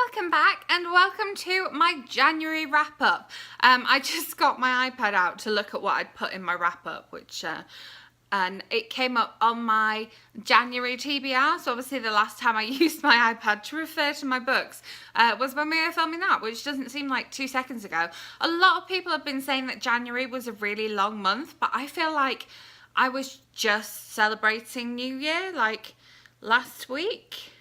Welcome back and welcome to my January wrap up. I just got my iPad out to look at what I'd put in my wrap up, and it came up on my January TBR. So obviously the last time I used my iPad to refer to my books was when we were filming that, which doesn't seem like 2 seconds ago. A lot of people have been saying that January was a really long month, but I feel like I was just celebrating New Year like last week.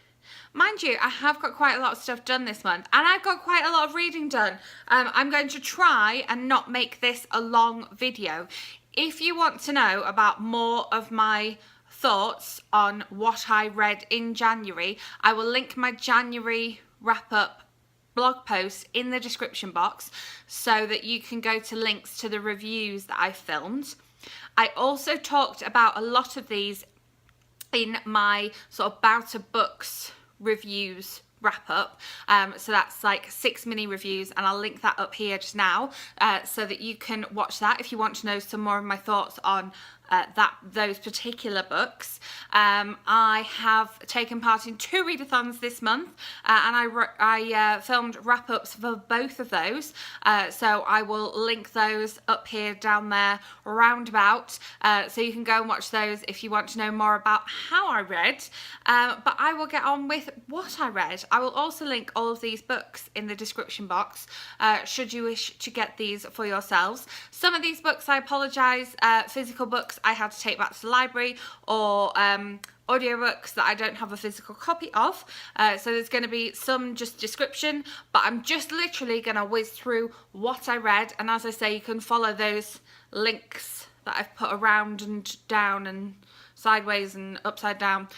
Mind you, I have got quite a lot of stuff done this month, and I've got quite a lot of reading done. I'm going to try and not make this a long video. If you want to know about more of my thoughts on what I read in January, I will link my January wrap-up blog post in the description box so that you can go to links to the reviews that I filmed. I also talked about a lot of these in my sort of bout of books reviews wrap up, so that's like 6 mini reviews, and I'll link that up here just now so that you can watch that if you want to know some more of my thoughts on those particular books. I have taken part in 2 readathons this month, and I filmed wrap-ups for both of those, so I will link those up here, down there, roundabout, so you can go and watch those if you want to know more about how I read. But I will get on with what I read. I will also link all of these books in the description box should you wish to get these for yourselves. Some of these books, I apologise, physical books I had to take back to the library, or audiobooks that I don't have a physical copy of, so there's going to be some just description, but I'm just literally going to whiz through what I read, and as I say, you can follow those links that I've put around and down and sideways and upside down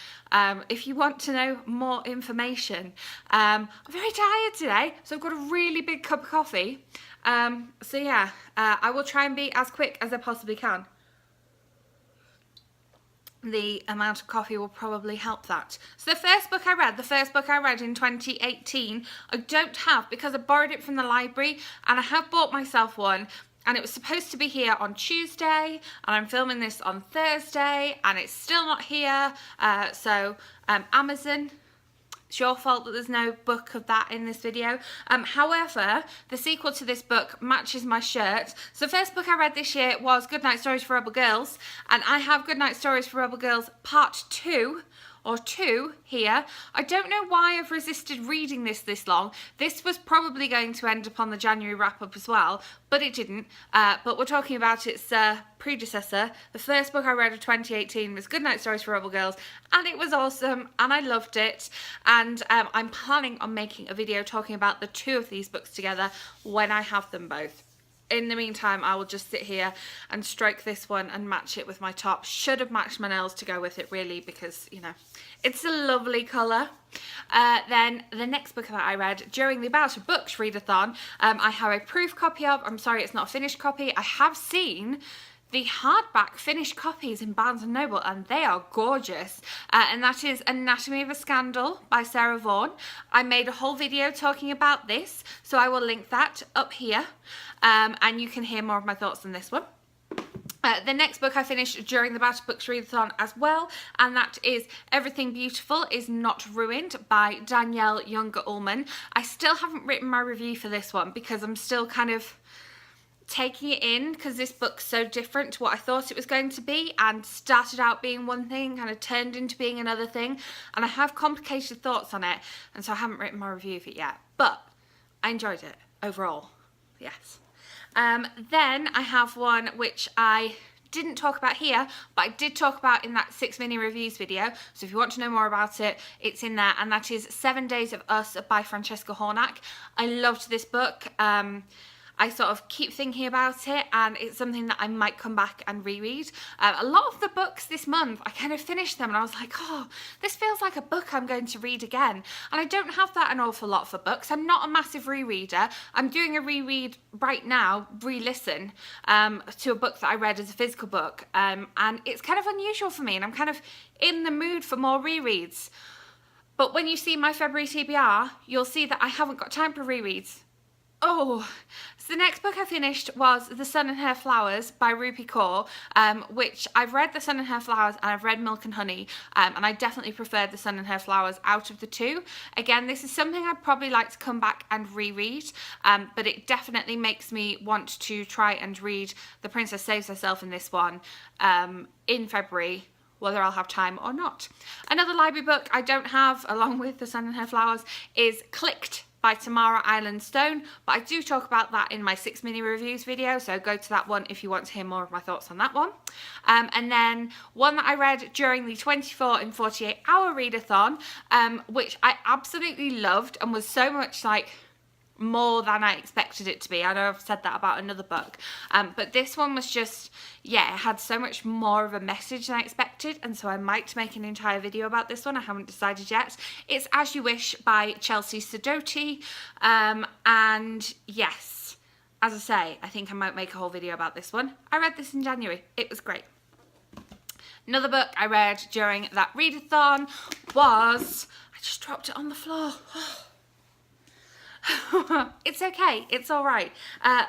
if you want to know more information. I'm very tired today, so I've got a really big cup of coffee, so yeah, I will try and be as quick as I possibly can. The amount of coffee will probably help that. So the first book I read in 2018, I don't have because I borrowed it from the library, and I have bought myself one, and it was supposed to be here on Tuesday, and I'm filming this on Thursday, and it's still not here. So Amazon, it's your fault that there's no book of that in this video. However, the sequel to this book matches my shirt. So the first book I read this year was Goodnight Stories for Rebel Girls, and I have Goodnight Stories for Rebel Girls Part 2, or 2 here. I don't know why I've resisted reading this long. This was probably going to end up on the January wrap-up as well, but it didn't. But we're talking about its predecessor. The first book I read of 2018 was Goodnight Stories for Rebel Girls, and it was awesome, and I loved it. And I'm planning on making a video talking about the 2 of these books together when I have them both. In the meantime, I will just sit here and stroke this one and match it with my top. Should have matched my nails to go with it, really, because, you know, it's a lovely colour. Then the next book that I read during the About a Books readathon, I have a proof copy of. I'm sorry, it's not a finished copy. I have seen the hardback finished copies in Barnes & Noble, and they are gorgeous, and that is Anatomy of a Scandal by Sarah Vaughan. I made a whole video talking about this, so I will link that up here, and you can hear more of my thoughts on this one. The next book I finished during the Battle Books readathon as well, and that is Everything Beautiful Is Not Ruined by Danielle Younger-Ullman. I still haven't written my review for this one because I'm still kind of taking it in, because this book's so different to what I thought it was going to be, and started out being one thing, kind of turned into being another thing, and I have complicated thoughts on it, and so I haven't written my review of it yet, but I enjoyed it overall, yes. Then I have one which I didn't talk about here, but I did talk about in that 6 mini reviews video, so if you want to know more about it, it's in there, and that is 7 Days of Us by Francesca Hornack. I loved this book. I sort of keep thinking about it, and it's something that I might come back and reread. A lot of the books this month, I kind of finished them and I was like, oh, this feels like a book I'm going to read again. And I don't have that an awful lot for books. I'm not a massive rereader. I'm doing a reread right now, re-listen, to a book that I read as a physical book. And it's kind of unusual for me, and I'm kind of in the mood for more rereads. But when you see my February TBR, you'll see that I haven't got time for rereads. Oh, so the next book I finished was The Sun and Her Flowers by Rupi Kaur, which I've read The Sun and Her Flowers and I've read Milk and Honey, and I definitely preferred The Sun and Her Flowers out of the two. Again, this is something I'd probably like to come back and reread, but it definitely makes me want to try and read The Princess Saves Herself in this one in February, whether I'll have time or not. Another library book I don't have, along with The Sun and Her Flowers, is Clicked by Tamara Island Stone, but I do talk about that in my 6 mini reviews video, so go to that one if you want to hear more of my thoughts on that one. And then one that I read during the 24 and 48 hour readathon, which I absolutely loved and was so much like more than I expected it to be. I know I've said that about another book, but this one was just, yeah, it had so much more of a message than I expected, and so I might make an entire video about this one. I haven't decided yet. It's As You Wish by Chelsea Sidoti, and yes, as I say, I think I might make a whole video about this one. I read this in January. It was great. Another book I read during that readathon was, I just dropped it on the floor. It's okay, it's all right.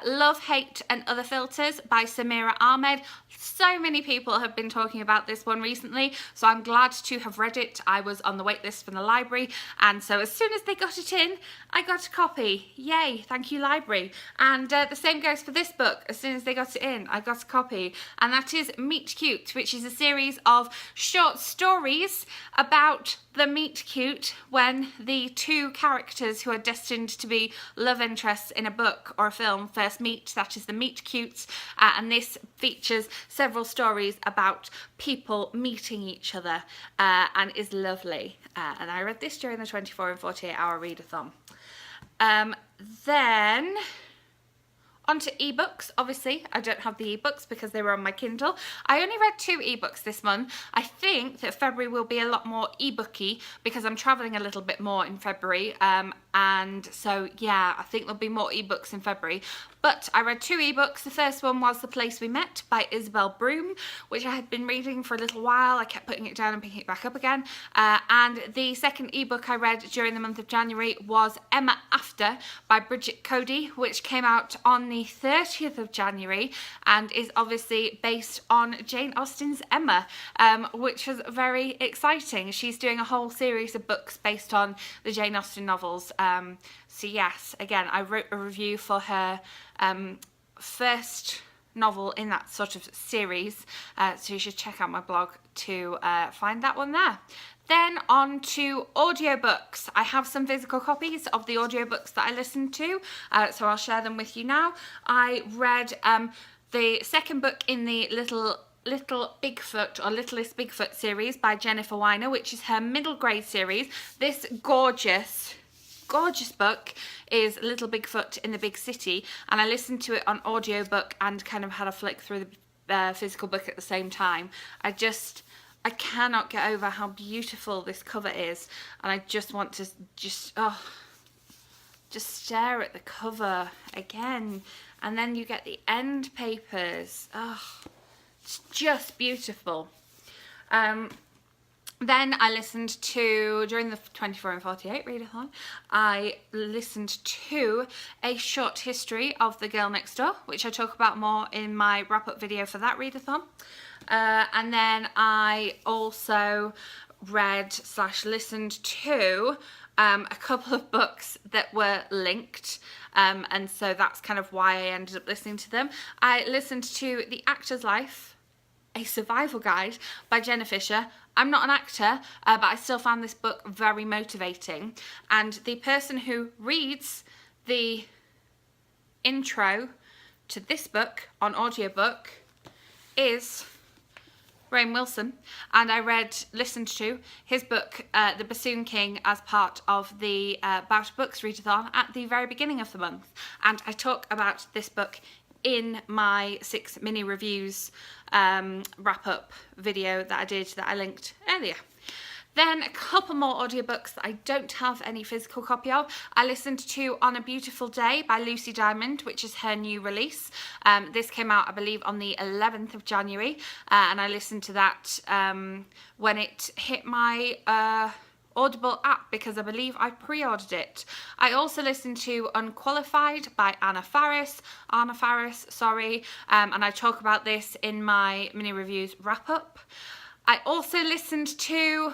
Love, Hate and Other Filters by Samira Ahmed. So many people have been talking about this one recently, so I'm glad to have read it. I was on the wait list from the library, and so as soon as they got it in, I got a copy. Yay, thank you, library. And the same goes for this book. As soon as they got it in, I got a copy, and that is Meet Cute, which is a series of short stories about the meet cute when the two characters who are destined to be love interests in a book or a film first meet. That is the meet cutes, and this features several stories about people meeting each other, and is lovely. And I read this during the 24 and 48 hour readathon. Then onto ebooks. Obviously, I don't have the ebooks because they were on my Kindle. I only read 2 ebooks this month. I think that February will be a lot more ebooky because I'm traveling a little bit more in February. And so, yeah, I think there'll be more ebooks in February. But I read 2 ebooks. The first one was The Place We Met by Isabel Broom, which I had been reading for a little while. I kept putting it down and picking it back up again. And the second ebook I read during the month of January was Emma After by Bridget Cody, which came out on the 30th of January and is obviously based on Jane Austen's Emma, which was very exciting. She's doing a whole series of books based on the Jane Austen novels. So yes, again, I wrote a review for her first novel in that sort of series, so you should check out my blog to find that one there. Then on to audiobooks. I have some physical copies of the audiobooks that I listened to, so I'll share them with you now. I read the second book in the Little Bigfoot or Littlest Bigfoot series by Jennifer Weiner, which is her middle grade series. This gorgeous book is Little Bigfoot in the Big City, and I listened to it on audiobook and kind of had a flick through the physical book at the same time. I cannot get over how beautiful this cover is, and I just want to just stare at the cover again. And then you get the end papers. It's just beautiful. Then I listened to, during the 24 and 48 readathon, I listened to A Short History of the Girl Next Door, which I talk about more in my wrap-up video for that readathon. And then I also read/listened to a couple of books that were linked, and so that's kind of why I ended up listening to them. I listened to The Actor's Life, A Survival Guide by Jenna Fisher. I'm not an actor, but I still found this book very motivating, and the person who reads the intro to this book on audiobook is Rainn Wilson, and I listened to his book, The Bassoon King, as part of the About Books readathon at the very beginning of the month, and I talk about this book in my 6 mini reviews wrap-up video that I did that I linked earlier. Then a couple more audiobooks that I don't have any physical copy of. I listened to On a Beautiful Day by Lucy Diamond, which is her new release. This came out, I believe, on the 11th of January, and I listened to that when it hit my Audible app because I believe I pre-ordered it. I also listened to Unqualified by Anna Faris, sorry, and I talk about this in my mini reviews wrap up. I also listened to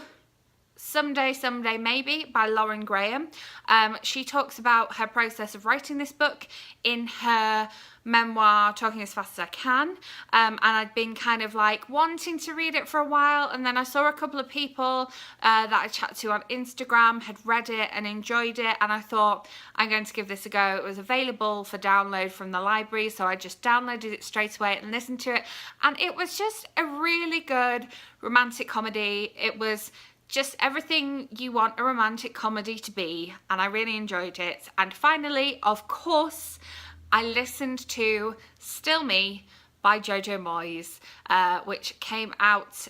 Someday Maybe by Lauren Graham. She talks about her process of writing this book in her memoir, Talking as Fast as I Can, and I'd been kind of like wanting to read it for a while, and then I saw a couple of people that I chatted to on Instagram had read it and enjoyed it, and I thought, I'm going to give this a go. It was available for download from the library, so I just downloaded it straight away and listened to it, and it was just a really good romantic comedy. It was just everything you want a romantic comedy to be, and I really enjoyed it. And finally, of course, I listened to Still Me by Jojo Moyes, which came out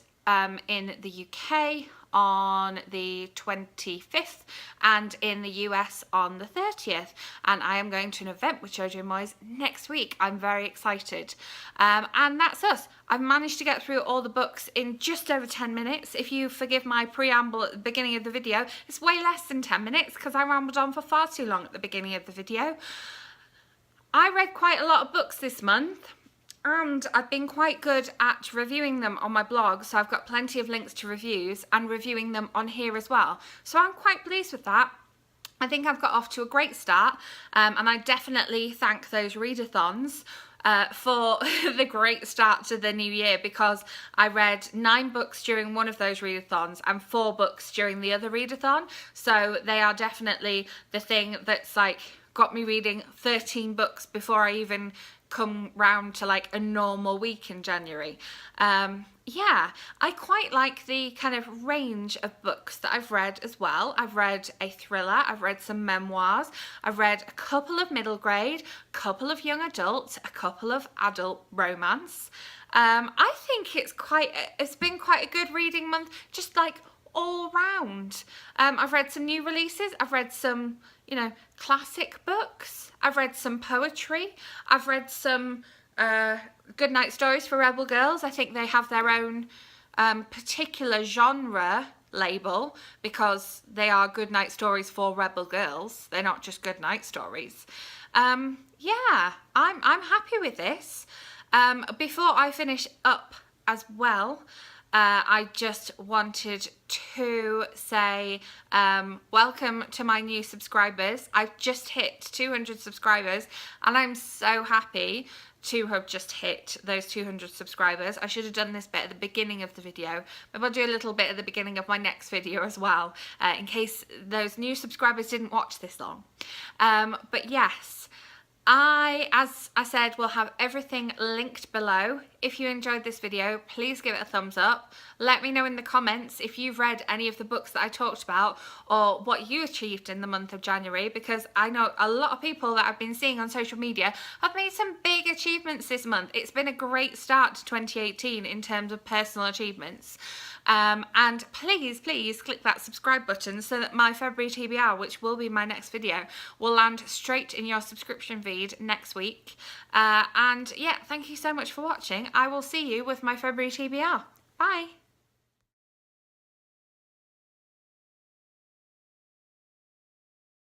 in the UK on the 25th and in the US on the 30th, and I am going to an event with Jojo Moyes next week. I'm very excited, and that's us. I've managed to get through all the books in just over 10 minutes. If you forgive my preamble at the beginning of the video, it's way less than 10 minutes because I rambled on for far too long at the beginning of the video. I read quite a lot of books this month, and I've been quite good at reviewing them on my blog, so I've got plenty of links to reviews and reviewing them on here as well. So I'm quite pleased with that. I think I've got off to a great start, and I definitely thank those readathons for the great start to the new year, because I read 9 books during one of those readathons and 4 books during the other readathon. So they are definitely the thing that's like got me reading 13 books before I even come round to like a normal week in January. Yeah, I quite like the kind of range of books that I've read as well. I've read a thriller, I've read some memoirs, I've read a couple of middle grade, a couple of young adult, a couple of adult romance. I think it's been quite a good reading month, just like all round. I've read some new releases, I've read some, you know, classic books, I've read some poetry, I've read some Goodnight stories for rebel girls. I think they have their own particular genre label because they are Goodnight stories for rebel girls. They're not just Goodnight stories. Yeah, I'm happy with this. Before I finish up as well, I just wanted to say welcome to my new subscribers. I've just hit 200 subscribers and I'm so happy to have just hit those 200 subscribers. I should have done this bit at the beginning of the video. Maybe I'll do a little bit at the beginning of my next video as well, in case those new subscribers didn't watch this long. But yes, as I said, will have everything linked below. If you enjoyed this video, please give it a thumbs up. Let me know in the comments if you've read any of the books that I talked about or what you achieved in the month of January, because I know a lot of people that I've been seeing on social media have made some big achievements this month. It's been a great start to 2018 in terms of personal achievements. And please click that subscribe button so that my February TBR, which will be my next video, will land straight in your subscription feed next week. And yeah, thank you so much for watching. I will see you with my February TBR. Bye.